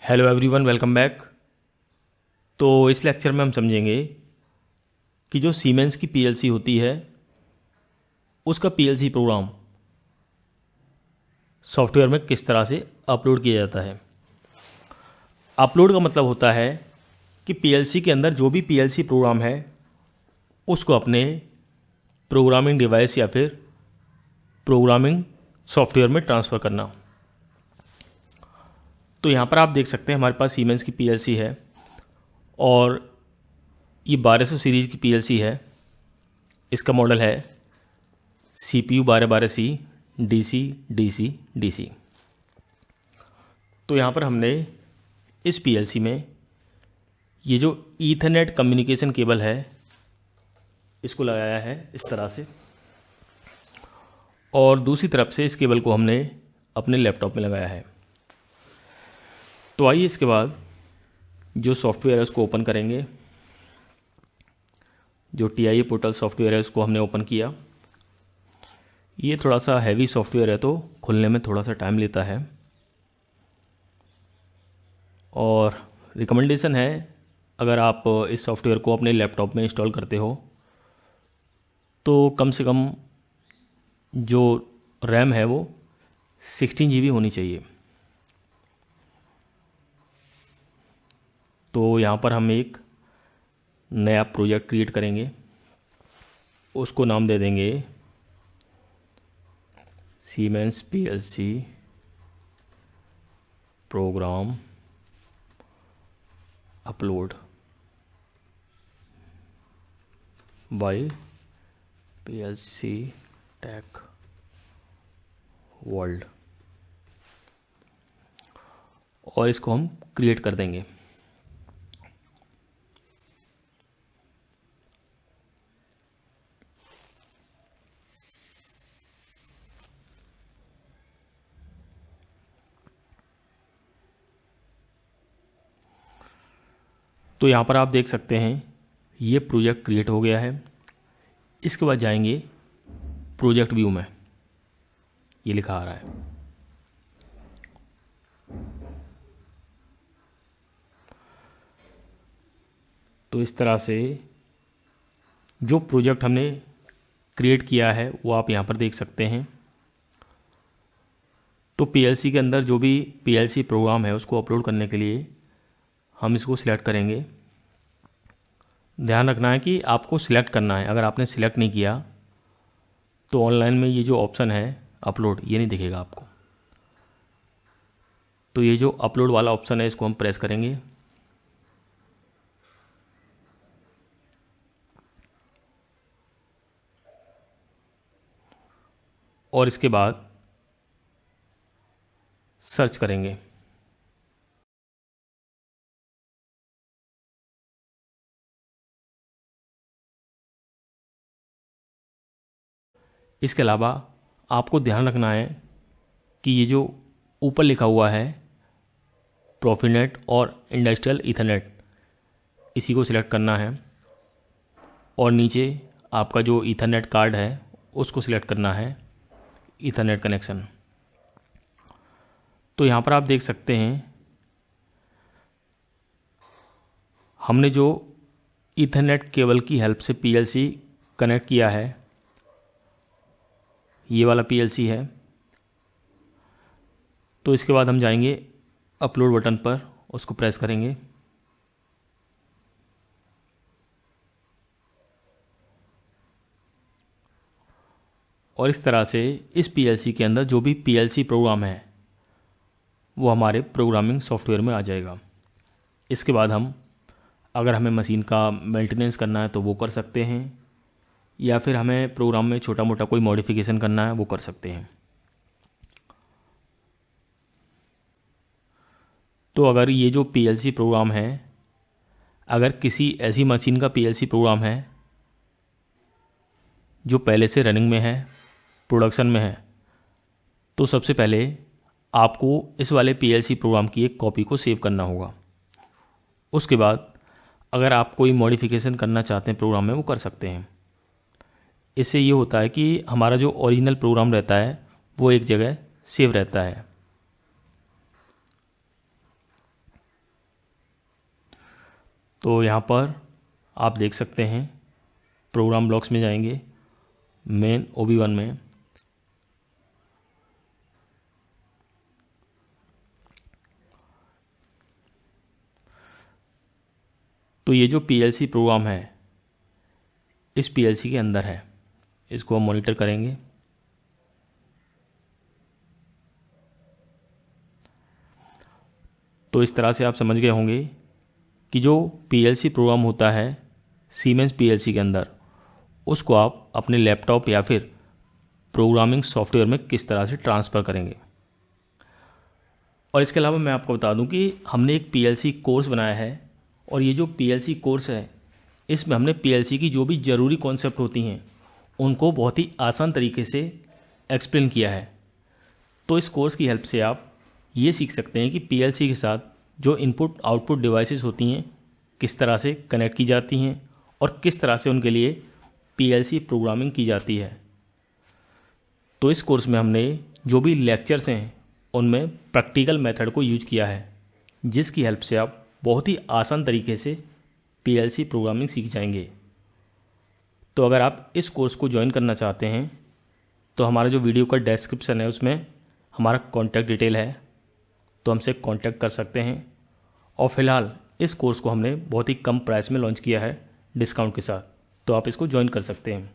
Hello everyone, welcome back. तो इस lecture में हम समझेंगे कि जो सीमेंस की पीएलसी होती है उसका पीएलसी प्रोग्राम सॉफ्टवेयर में किस तरह से अपलोड किया जाता है। अपलोड का मतलब होता है कि पीएलसी के अंदर जो भी पीएलसी प्रोग्राम है उसको अपने प्रोग्रामिंग डिवाइस या फिर प्रोग्रामिंग सॉफ्टवेयर में ट्रांसफ़र करना। तो यहाँ पर आप देख सकते हैं हमारे पास सीमेंस की पीएलसी है और ये 1200 सीरीज़ की पीएलसी है। इसका मॉडल है CPU 1212C DC DC DC। तो यहाँ पर हमने इस पीएलसी में ये जो ईथरनेट कम्युनिकेशन केबल है इसको लगाया है इस तरह से, और दूसरी तरफ से इस केबल को हमने अपने लैपटॉप में लगाया है। तो आइए इसके बाद जो सॉफ्टवेयर है उसको ओपन करेंगे। जो TIA पोर्टल सॉफ्टवेयर है उसको हमने ओपन किया। ये थोड़ा सा हैवी सॉफ्टवेयर है तो खुलने में थोड़ा सा टाइम लेता है, और रिकमेंडेशन है अगर आप इस सॉफ्टवेयर को अपने लैपटॉप में इंस्टॉल करते हो तो कम से कम जो रैम है वो 16 GB होनी चाहिए। तो यहाँ पर हम एक नया प्रोजेक्ट क्रिएट करेंगे, उसको नाम दे देंगे Siemens PLC program upload by PLC tech world, और इसको हम क्रिएट कर देंगे। तो यहाँ पर आप देख सकते हैं ये प्रोजेक्ट क्रिएट हो गया है। इसके बाद जाएंगे प्रोजेक्ट व्यू में, ये लिखा आ रहा है। तो इस तरह से जो प्रोजेक्ट हमने क्रिएट किया है वो आप यहाँ पर देख सकते हैं। तो पीएलसी के अंदर जो भी पीएलसी प्रोग्राम है उसको अपलोड करने के लिए हम इसको सिलेक्ट करेंगे। ध्यान रखना है कि आपको सिलेक्ट करना है। अगर आपने सिलेक्ट नहीं किया तो ऑनलाइन में ये जो ऑप्शन है अपलोड, ये नहीं दिखेगा आपको। तो ये जो अपलोड वाला ऑप्शन है इसको हम प्रेस करेंगे। और इसके बाद सर्च करेंगे। इसके अलावा आपको ध्यान रखना है कि ये जो ऊपर लिखा हुआ है प्रोफिनेट और इंडस्ट्रियल ईथरनेट, इसी को सिलेक्ट करना है, और नीचे आपका जो ईथरनेट कार्ड है उसको सिलेक्ट करना है, ईथरनेट कनेक्शन। तो यहाँ पर आप देख सकते हैं हमने जो ईथरनेट केबल की हेल्प से पीएलसी कनेक्ट किया है, ये वाला पीएलसी है। तो इसके बाद हम जाएंगे अपलोड बटन पर, उसको प्रेस करेंगे। और इस तरह से इस पीएलसी के अंदर जो भी पीएलसी प्रोग्राम है वो हमारे प्रोग्रामिंग सॉफ्टवेयर में आ जाएगा। इसके बाद हम अगर हमें मशीन का मेंटेनेंस करना है तो वो कर सकते हैं, या फिर हमें प्रोग्राम में छोटा मोटा कोई मॉडिफिकेशन करना है वो कर सकते हैं। तो अगर ये जो पीएलसी प्रोग्राम है, अगर किसी ऐसी मशीन का पीएलसी प्रोग्राम है जो पहले से रनिंग में है, प्रोडक्शन में है, तो सबसे पहले आपको इस वाले पीएलसी प्रोग्राम की एक कॉपी को सेव करना होगा। उसके बाद अगर आप कोई मॉडिफिकेशन करना चाहते हैं प्रोग्राम में वो कर सकते हैं। इससे ये होता है कि हमारा जो ओरिजिनल प्रोग्राम रहता है वो एक जगह सेव रहता है। तो यहाँ पर आप देख सकते हैं प्रोग्राम ब्लॉक्स में जाएंगे, मेन OB1 में तो ये जो PLC प्रोग्राम है इस PLC के अंदर है, इसको हम मॉनिटर करेंगे। तो इस तरह से आप समझ गए होंगे कि जो PLC प्रोग्राम होता है सीमेंस PLC के अंदर, उसको आप अपने लैपटॉप या फिर प्रोग्रामिंग सॉफ्टवेयर में किस तरह से ट्रांसफ़र करेंगे। और इसके अलावा मैं आपको बता दूं कि हमने एक PLC कोर्स बनाया है, और ये जो PLC कोर्स है इसमें हमने PLC की जो भी ज़रूरी कॉन्सेप्ट होती हैं उनको बहुत ही आसान तरीके से एक्सप्लेन किया है। तो इस कोर्स की हेल्प से आप ये सीख सकते हैं कि PLC के साथ जो इनपुट आउटपुट डिवाइसेस होती हैं किस तरह से कनेक्ट की जाती हैं और किस तरह से उनके लिए PLC प्रोग्रामिंग की जाती है। तो इस कोर्स में हमने जो भी लेक्चर्स हैं उनमें प्रैक्टिकल मेथड को यूज किया है, जिसकी हेल्प से आप बहुत ही आसान तरीके से PLC प्रोग्रामिंग सीख जाएंगे। तो अगर आप इस कोर्स को ज्वाइन करना चाहते हैं तो हमारा जो वीडियो का डिस्क्रिप्शन है उसमें हमारा कॉन्टैक्ट डिटेल है, तो हमसे कॉन्टैक्ट कर सकते हैं। और फिलहाल इस कोर्स को हमने बहुत ही कम प्राइस में लॉन्च किया है डिस्काउंट के साथ, तो आप इसको ज्वाइन कर सकते हैं।